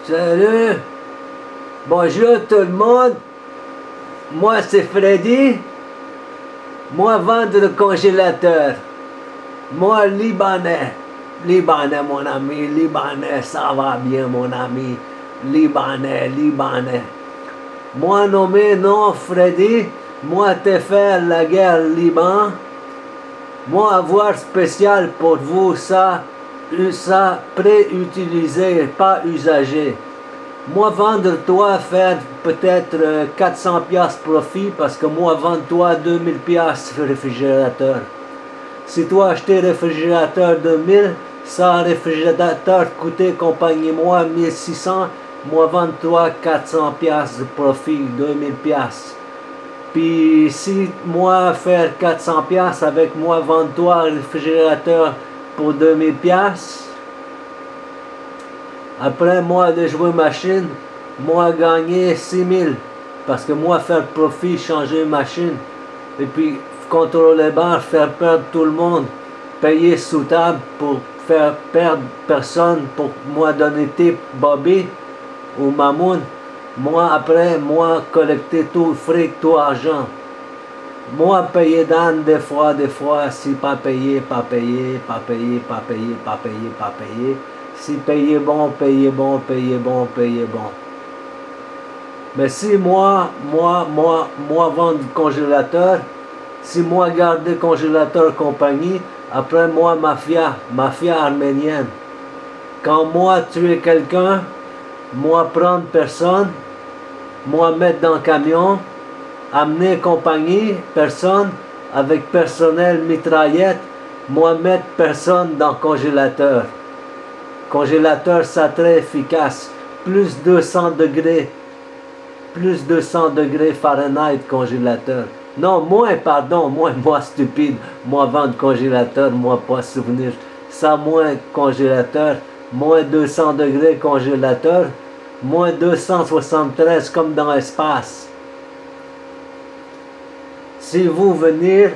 Salut! Bonjour tout le monde! Moi c'est Freddy. Moi vendre le congélateur. Moi Libanais. Libanais mon ami, Libanais, ça va bien mon ami. Libanais, Libanais. Moi nommé non Freddy. Moi te faire la guerre Liban. Moi avoir spécial pour vous ça pré-utilisé, pas usagé. Moi vendre toi faire peut-être 400 piastres profit parce que moi vendre toi 2000 piastres réfrigérateur. Si toi acheter réfrigérateur 2000, ça réfrigérateur coûtait compagnie moi 1600, moi vendre toi 400 piastres de profit, 2000 piastres. Puis si moi faire 400 piastres avec moi vendre toi réfrigérateur pour 2000 piastres, après moi de jouer machine, moi gagner 6000 parce que moi faire profit, changer machine et puis contrôler barre, faire perdre tout le monde, payer sous table pour faire perdre personne, pour moi donner tip Bobby ou Mamoun. Moi après, moi collecter tout fric, tout argent. Moi payer Dan des fois, si pas payer, pas payer, pas payer, pas payer, pas payer, pas payer. Si payer bon, payer bon, payer bon, payer bon. Mais si moi vendre du congélateur, si moi garder congélateur compagnie, après moi mafia arménienne. Quand moi tuer quelqu'un, moi prendre personne, moi mettre dans le camion, amener compagnie, personne, avec personnel mitraillette, moi mettre personne dans le congélateur. Congélateur, ça très efficace. Plus 200 degrés. Plus 200 degrés Fahrenheit congélateur. Non, moins, pardon, moi stupide. Moi vendre congélateur, moi pas souvenir. Ça moins congélateur. Moins 200 degrés congélateur. Moins 273 comme dans l'espace. Si vous venir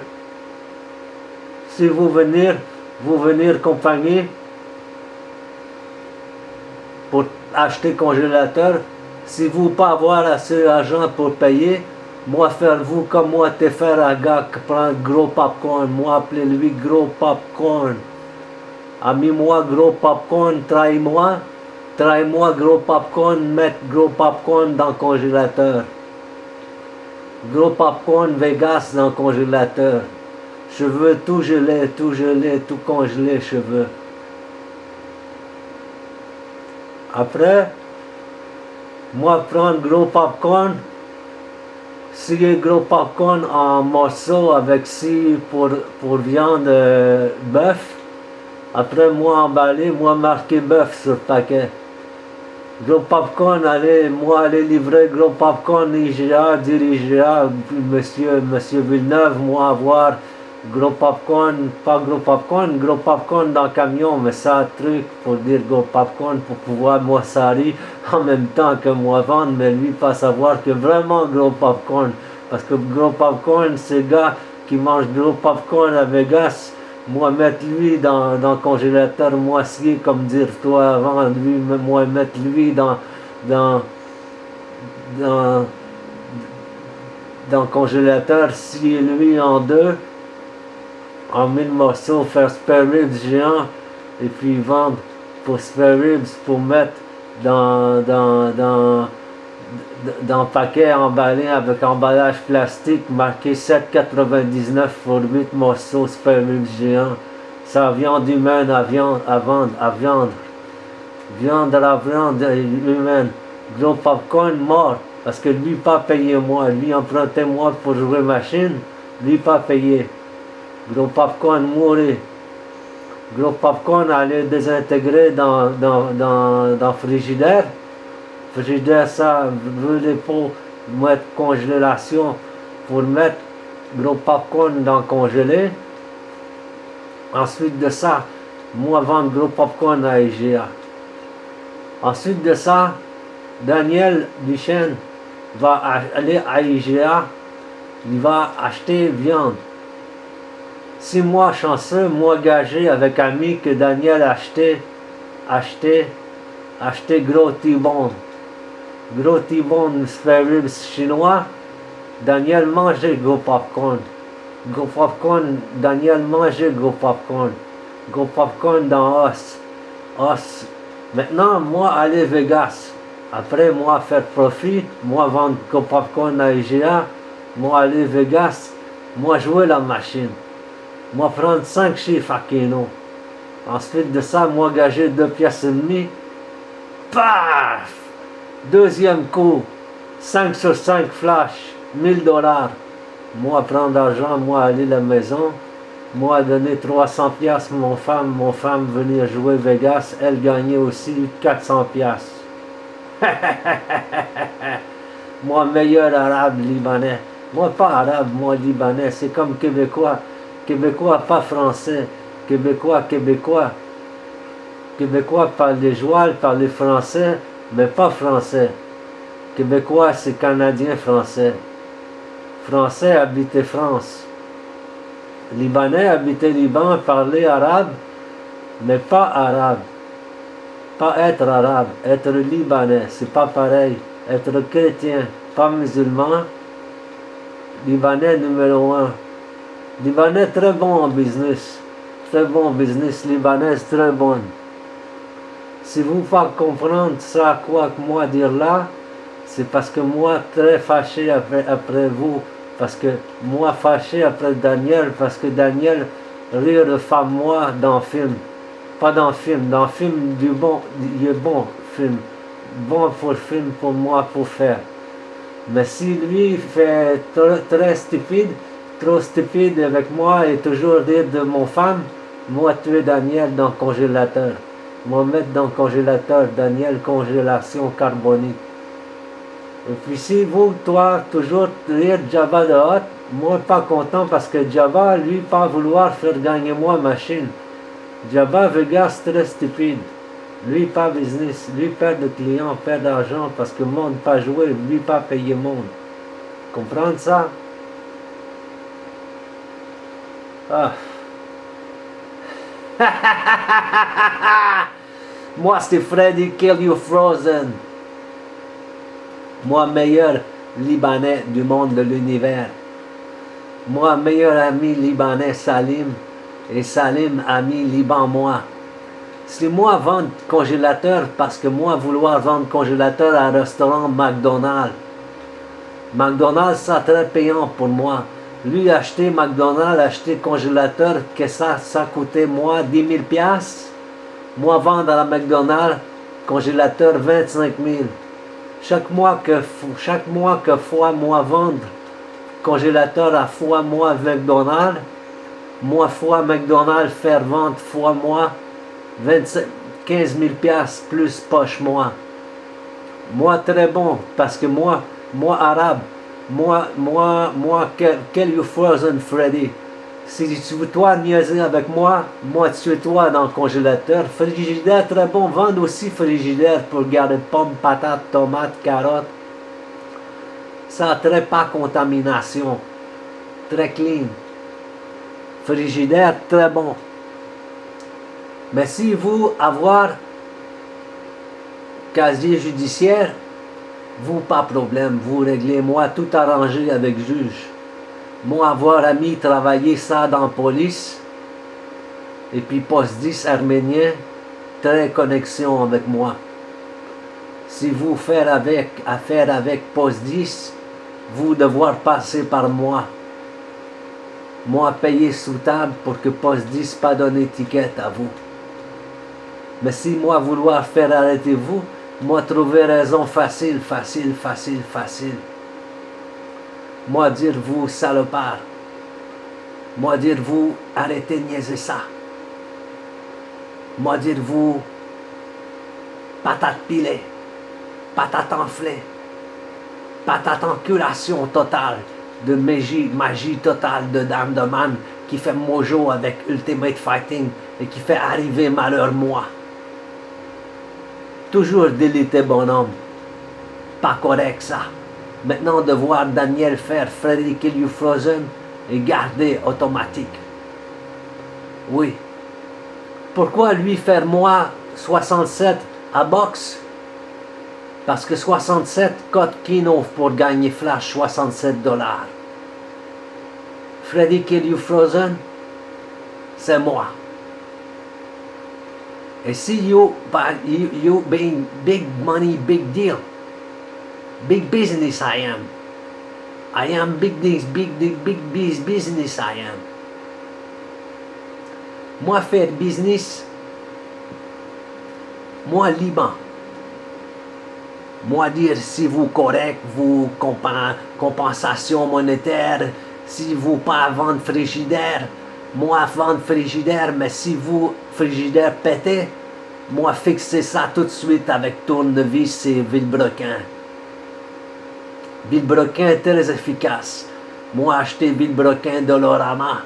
compagnie pour acheter congélateur, si vous pas avoir assez d'argent pour payer, moi faire vous comme moi te faire un gars qui prend gros popcorn, moi appeler lui gros popcorn. Ami moi gros popcorn, trahi-moi gros popcorn, mettre gros popcorn dans le congélateur. Gros popcorn Vegas dans le congélateur. Cheveux tout gelé, tout congelé, cheveux. Après, moi prendre gros popcorn, scier gros popcorn en morceaux avec scie pour viande bœuf. Après moi emballer, moi marquer bœuf sur le paquet. Gros popcorn, aller livrer gros popcorn IGA, diriger, monsieur Villeneuve, moi avoir gros popcorn, pas gros popcorn dans le camion, mais ça truc pour dire gros popcorn pour pouvoir moi salir en même temps que moi vendre, mais lui pas savoir que vraiment gros popcorn, parce que gros popcorn c'est gars qui mange gros popcorn à Vegas, moi mettre lui dans le congélateur moitié comme dire toi avant, lui moi mettre lui dans le congélateur, scier lui en deux, en 1000 morceaux, faire spare ribs géant et puis vendre pour spare ribs pour mettre dans paquet emballé avec emballage plastique marqué 7,99 pour 8 morceaux spare ribs géant. Ça viande humaine à vendre. Viande à la viande humaine. Gros popcorn mort parce que lui pas payé moi, lui empruntait moi pour jouer machine, lui pas payé. Gros popcorn mourir. Gros popcorn allait désintégrer dans le frigidaire. Frigidaire ça, brûler pour mettre congélation pour mettre gros popcorn dans le congelé. Ensuite de ça, moi vendre gros popcorn à IGA. Ensuite de ça, Daniel Duchesne va aller à IGA, il va acheter viande. Si moi chanceux, moi gagé avec ami que Daniel acheté acheter gros T-bone. Gros T-bone spare ribs chinois. Daniel mangeait gros popcorn. Gros popcorn, Daniel mangeait gros popcorn. Gros popcorn dans os. Os. Maintenant, moi, aller Vegas. Après, moi, faire profit. Moi, vendre gros popcorn à IGA. Moi, aller Vegas. Moi, jouer la machine. Moi, prendre 5 chiffres à Keno. Ensuite de ça, moi, gager 2 pièces et demie. Paf! Deuxième coup. 5 sur 5 flash. 1000 $. Moi, prendre l'argent, moi, aller à la maison. Moi, donner 300 piastres à mon femme venir jouer Vegas, elle gagnait aussi 400 piastres. Moi, meilleur arabe libanais. Moi, pas arabe, moi, libanais. C'est comme québécois. Québécois, pas français. Québécois, québécois. Québécois parle les joual, parle les français, mais pas français. Québécois, c'est canadien français. Français habitait France. Libanais habitait Liban, parlait arabe, mais pas arabe. Pas être arabe, être libanais, c'est pas pareil. Être chrétien, pas musulman. Libanais numéro 1. Libanais très bon en business. Très bon business, libanais très bon. Si vous ne pouvez pas comprendre ça, quoi que moi dire là, c'est parce que moi très fâché après vous. Parce que moi fâché après Daniel, parce que Daniel rire de femme moi dans le film. Pas dans le film du bon, il est bon film. Bon pour le film pour moi pour faire. Mais si lui fait très stupide, trop stupide avec moi et toujours rire de mon femme, moi tuer Daniel dans le congélateur. Moi mettre dans le congélateur Daniel congélation carbonique. Et puis si vous, toi, toujours rire Jabba de hot, moi pas content parce que Jabba, lui, pas vouloir faire gagner moi machine. Jabba Vegas très stupide. Lui pas business, lui perd de clients, perd d'argent parce que le monde pas joué, lui pas payer monde. Comprendre ça? Ah. Moi c'est Freddy Kill You Frozen. Moi meilleur Libanais du monde de l'univers. Moi meilleur ami libanais Salim. Et Salim ami Liban moi. Si moi vendre congélateur parce que moi vouloir vendre congélateur à un restaurant McDonald's. McDonald's ça très payant pour moi. Lui acheter McDonald's, acheter congélateur, que ça coûtait moi 10 000 piastres. Moi vendre à la McDonald's congélateur 25 000. Chaque mois que fois moi vendre congélateur à fois moi McDonald's, moi fois McDonald's faire vendre fois moi 15 000 piastres plus poche moi. Moi très bon parce que moi arabe, moi quel you frozen Freddy. Si tu veux toi niaiser avec moi tue-toi dans le congélateur. Frigidaire très bon, vendre aussi frigidaire pour garder pommes, patates, tomates, carottes. Ça a très pas contamination, très clean. Frigidaire très bon. Mais si vous avoir casier judiciaire, vous pas problème, vous réglez, moi tout arrangé avec juge. Moi avoir ami travailler ça dans la police, et puis poste 10 arménien, très connexion avec moi. Si vous faire affaire avec poste 10, vous devoir passer par moi. Moi payer sous table pour que poste 10 pas donner étiquette à vous. Mais si moi vouloir faire arrêter vous, moi trouver raison facile. Moi dire vous salopard. Moi dire vous arrêtez de niaiser ça. Moi dire vous patate pilée, patate enflée, patate enculation totale, de magie totale de Dame de Man qui fait mojo avec Ultimate Fighting et qui fait arriver malheur moi. Toujours délité bonhomme. Pas correct ça. Maintenant de voir Daniel faire Freddy Kill You Frozen et garder automatique. Oui. Pourquoi lui faire moi 67 à boxe. Parce que 67 cote Kino pour gagner Flash, 67 $. Freddy Kill You Frozen, c'est moi. Et si you being big money, big deal, big business I am. I am big business I am. Moi faire business, moi Liban. Moi dire si vous correct, vous compensation monétaire, si vous pas vendre frigidaire, moi vendre frigidaire, mais si vous frigidaire pété, moi fixer ça tout de suite avec tournevis et vilebrequin. Vilebrequin est très efficace. Moi acheter vilebrequin Dolorama.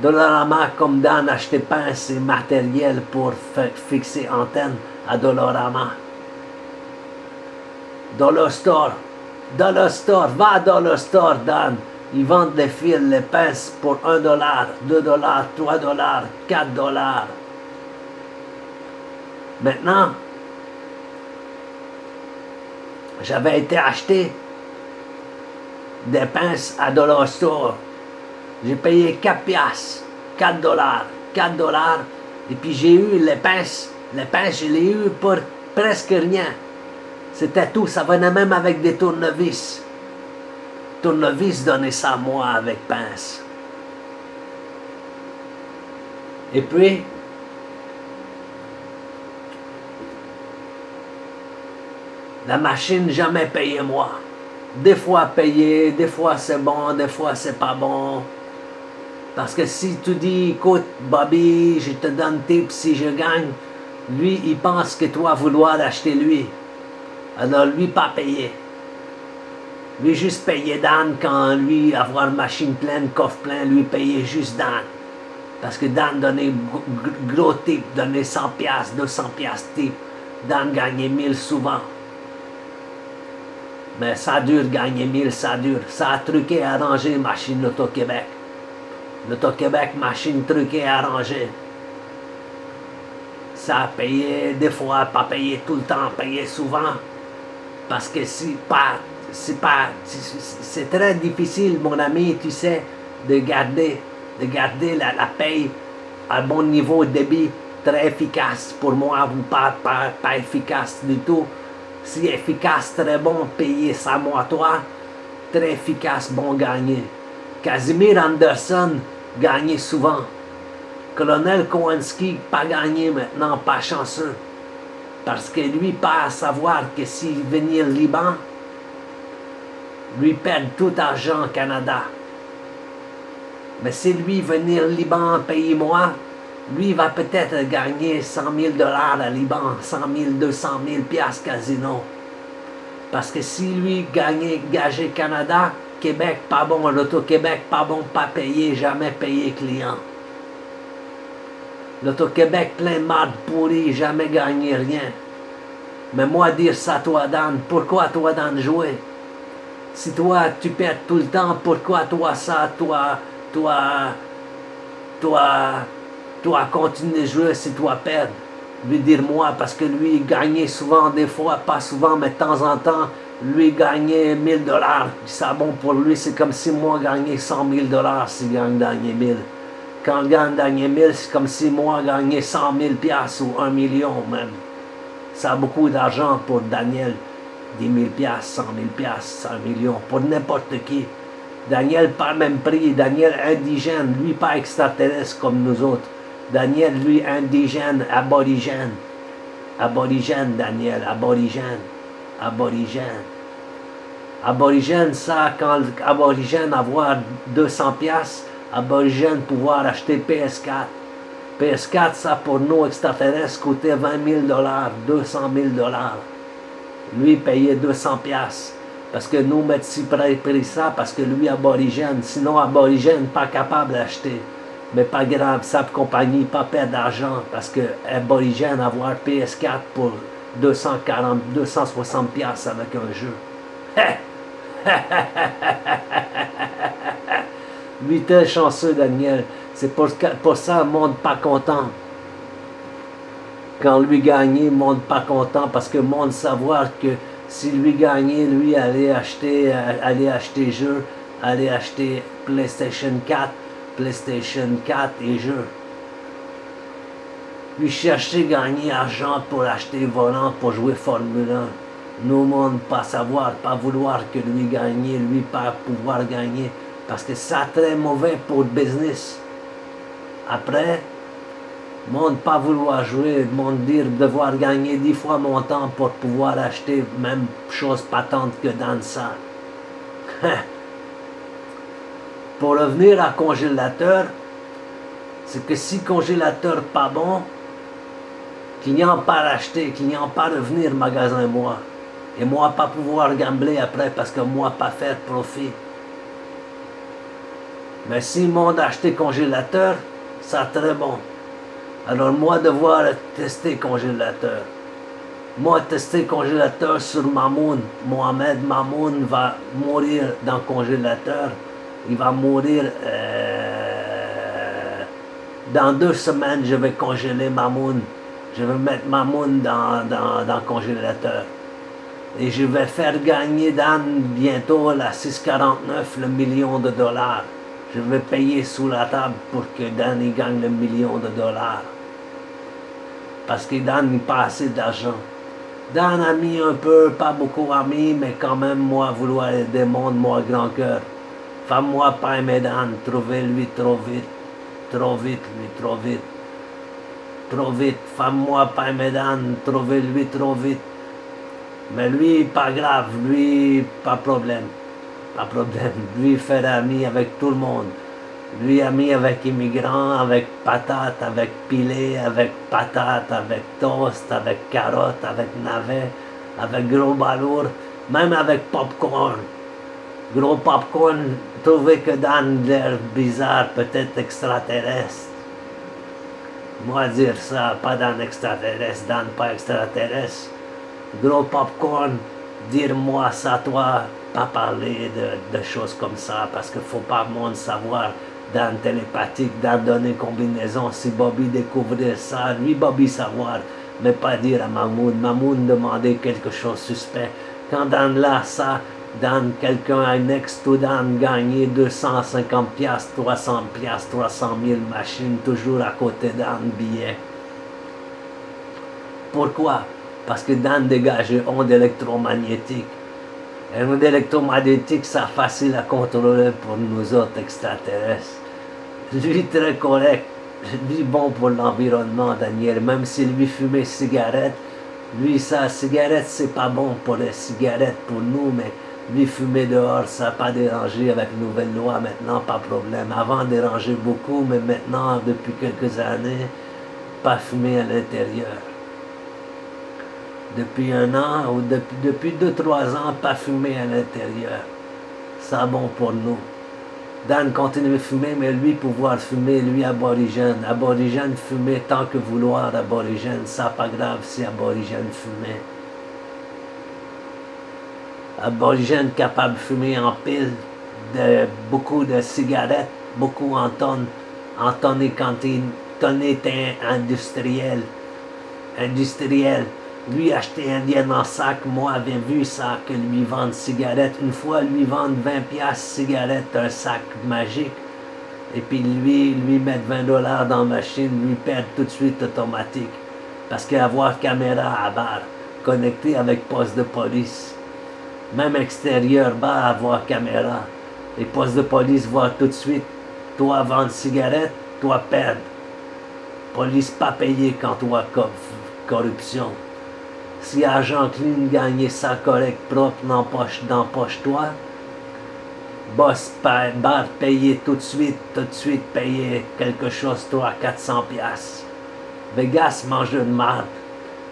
Dolorama comme Dan acheter pince et matériel pour fixer antenne à Dolorama. Dollar Store, va à Dollar Store, Dan. Ils vendent les fils, les pinces pour $1, $2, $3, $4. Maintenant, j'avais été acheter des pinces à Dollar Store. J'ai payé 4 piastres, $4, et puis j'ai eu les pinces, je les ai eu pour presque rien. C'était tout, ça venait même avec des tournevis. Tournevis donnait ça à moi avec pince. Et puis, la machine jamais payé moi. Des fois payé, des fois c'est bon, des fois c'est pas bon. Parce que si tu dis, écoute, Bobby, je te donne tips si je gagne, lui, il pense que toi vouloir acheter lui. Alors lui, pas payé. Lui, juste payer Dan quand lui, avoir machine pleine, coffre plein, lui payer juste Dan. Parce que Dan donnait gros tip, donnait 100 piastres, 200 piastres tip. Dan gagnait 1000 souvent. Mais ça dure, gagner 1000, ça dure. Ça a truqué, arrangé, machine L'Auto-Québec. L'Auto-Québec, machine truquée, arrangée. Ça a payé, des fois, pas payé tout le temps, payé souvent. Parce que c'est très difficile, mon ami, tu sais, de garder la paye à bon niveau de débit, très efficace. Pour moi, pas efficace du tout. Si efficace, très bon, payer ça moi, toi, très efficace, bon gagner. Casimir Anderson, gagné souvent. Colonel Kowalski, pas gagné maintenant, pas chanceux. Parce que lui, pas à savoir que s'il venait au Liban, lui perd tout argent au Canada. Mais si lui venir au Liban, payer-moi, lui va peut-être gagner 100 000 $ à Liban, 100 000, 200 000 piastres casino. Parce que si lui gagnait, gagé Canada, Québec, pas bon, l'Auto-Québec, pas bon, pas payé, jamais payé client. L'Auto-Québec, plein de marde pourri, jamais gagné rien. Mais moi, dire ça, toi, Dan, pourquoi toi, Dan, jouer? Si toi, tu perds tout le temps, pourquoi toi, ça, toi, continue de jouer si toi perds? Lui dire moi, parce que lui, il gagnait souvent, des fois, pas souvent, mais de temps en temps, lui gagnait 1000 $. Ça, bon, pour lui, c'est comme si moi gagnais 100 000 $ s'il gagne gagner 1000. Quand il gagne gagner 1000, c'est comme si moi gagnais 100 000 piastres ou 1 million même. Ça a beaucoup d'argent pour Daniel. 10 000 piastres, 100 000 piastres, 1 million, pour n'importe qui. Daniel, pas même prix. Daniel, indigène, lui, pas extraterrestre comme nous autres. Daniel, lui, indigène, aborigène. Aborigène, Daniel, aborigène. Aborigène. Aborigène, ça, quand aborigène avoir 200 piastres, aborigène pouvoir acheter PS4. PS4, ça, pour nous, extraterrestres, coûtait 20 000 $, 200 000 $. Lui, payait 200 piastres. Parce que nous, médecins pris ça, parce que lui, aborigène. Sinon, aborigène, pas capable d'acheter. Mais pas grave, sa compagnie, pas perdre d'argent. Parce que aborigène, avoir PS4 pour 260 piastres avec un jeu. Lui, très chanceux, Daniel. C'est pour ça le monde pas content. Quand lui gagnait, le monde pas content parce que le monde savoir que si lui gagnait, lui allait acheter jeux, allait acheter PlayStation 4 et jeux. Lui cherchait gagner argent pour acheter volant pour jouer Formule 1. Nous, monde, pas savoir, pas vouloir que lui gagne, lui pas pouvoir gagner, parce que ça très mauvais pour le business. Après, monde pas vouloir jouer, monde dire devoir gagner 10 fois mon temps pour pouvoir acheter même chose patente que dans ça. Pour revenir à congélateur, c'est que si congélateur pas bon, qu'il n'y a pas racheté, qu'il n'y a pas revenir magasin moi. Et moi pas pouvoir gambler après parce que moi pas faire profit. Mais si le monde acheté congélateur, ça très bon. Alors moi devoir tester congélateur. Moi tester congélateur sur Mamoun. Mohamed Mamoun va mourir dans le congélateur. Il va mourir dans 2 semaines. Je vais congeler Mamoun. Je vais mettre Mamoun dans le congélateur. Et je vais faire gagner Dan bientôt la 649 le million de dollars. Je vais payer sous la table pour que Dan il gagne le million de dollars. Parce que Dan n'a pas assez d'argent. Dan a mis un peu, pas beaucoup a mis, mais quand même moi vouloir aider le monde, moi grand cœur. Fais-moi pas aimer Dan, trouver lui trop vite. Trop vite, lui, trop vite. Trop vite, fais-moi pas aimer Dan, trouver lui trop vite. Mais lui, pas grave, lui, pas problème. Pas problème. Lui, faire ami avec tout le monde. Lui, ami avec immigrants, avec patates, avec pilé, avec patates, avec toast, avec carottes, avec navets, avec gros balourd, même avec popcorn. Gros popcorn, trouver que Dan l'air bizarre, peut-être extraterrestre. Moi dire ça, pas Dan extraterrestre, Dan pas extraterrestre. Gros popcorn, dire-moi ça toi, pas parler de choses comme ça, parce qu'il faut pas le monde savoir dans télépathique, dans donner combinaison, si Bobby découvrir ça, lui Bobby savoir, mais pas dire à Mamoun. Mamoun demander quelque chose de suspect. Quand dans là ça, dans quelqu'un a next to Dan gagner 250 piastres, 300 piastres, 300 000 machines, toujours à côté d'un billet. Pourquoi? Parce que Dan dégage une onde électromagnétique. Et une onde électromagnétique, c'est facile à contrôler pour nous autres extraterrestres. Lui, très correct. Lui, bon pour l'environnement, Daniel. Même si lui fumait cigarette, lui, sa cigarette, c'est pas bon pour les cigarettes pour nous, mais lui, fumer dehors, ça n'a pas dérangé avec la nouvelle loi. Maintenant, pas de problème. Avant, dérangeait beaucoup, mais maintenant, depuis quelques années, pas fumer à l'intérieur. Depuis 1 an ou depuis 2-3 ans, pas fumer à l'intérieur. C'est bon pour nous. Dan continue de fumer, mais lui pouvoir fumer, lui aborigène. Aborigène fumer tant que vouloir aborigène, ça pas grave si aborigène fumer. Aborigène capable de fumer en pile, beaucoup de cigarettes, beaucoup en tonnes et quantité, tonnes industriel. Lui acheter indien en sac, moi avait vu ça, que lui vendre cigarettes. Une fois, lui vendre 20 piastres cigarettes, un sac magique. Et puis lui mettre 20 dollars dans la machine, lui perdre tout de suite automatique. Parce qu'avoir caméra à barre, connecté avec poste de police. Même extérieur, bas, avoir caméra. Les postes de police voient tout de suite, toi vendre cigarettes, toi perdre. Police pas payé quand toi corruption. Si agent clean gagne ça correct, propre, dans poche toi, boss bar payer tout de suite payer quelque chose, 300-400 piastres. Vegas mange de marde.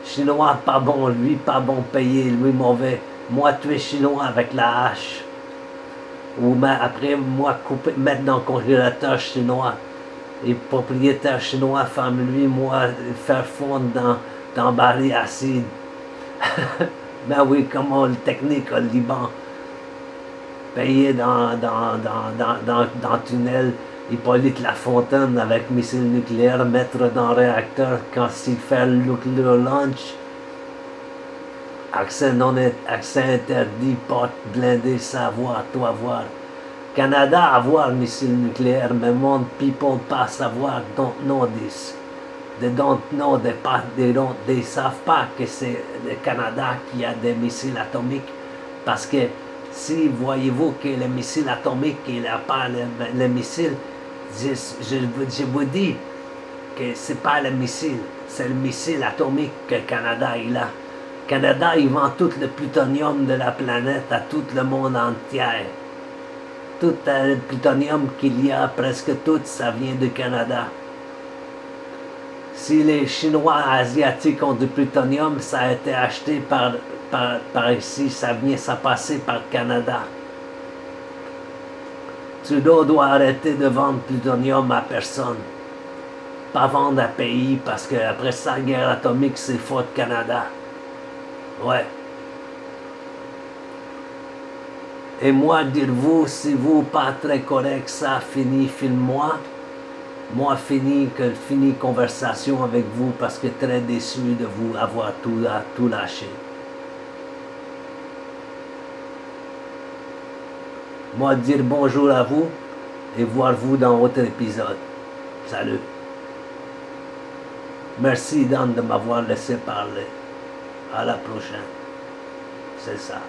Chinois pas bon, lui pas bon payer, lui mauvais. Moi tuer chinois avec la hache. Ou après moi couper, mettre dans le congélateur chinois. Et propriétaire chinois, femme lui, moi faire fondre dans baril acide. Ben oui, comment le technique au Liban. Payer dans le tunnel, Hippolyte Lafontaine avec missile nucléaire, mettre dans le réacteur quand il fait le launch. Accès interdit, porte blindée, savoir, toi voir. Canada avoir missile nucléaire, mais monde people pas savoir, don't know this. They don't know, they savent pas que c'est le Canada qui a des missiles atomiques. Parce que si voyez-vous que les missiles atomiques, il n'a pas les missiles, je vous dis que c'est pas le missile, c'est le missile atomique que le Canada il a. Le Canada, il vend tout le plutonium de la planète à tout le monde entier. Tout le plutonium qu'il y a, presque tout, ça vient du Canada. Si les Chinois asiatiques ont du plutonium, ça a été acheté par ici, ça passait par le Canada. Trudeau doit arrêter de vendre plutonium à personne. Pas vendre à pays, parce qu'après ça, la guerre atomique, c'est faute Canada. Ouais. Et moi, dites-vous, si vous pas très correct, ça fini, filme-moi. Moi, fini conversation avec vous parce que très déçu de vous avoir tout lâché. Moi, dire bonjour à vous et voir vous dans votre épisode. Salut. Merci, Dan, de m'avoir laissé parler. À la prochaine. C'est ça.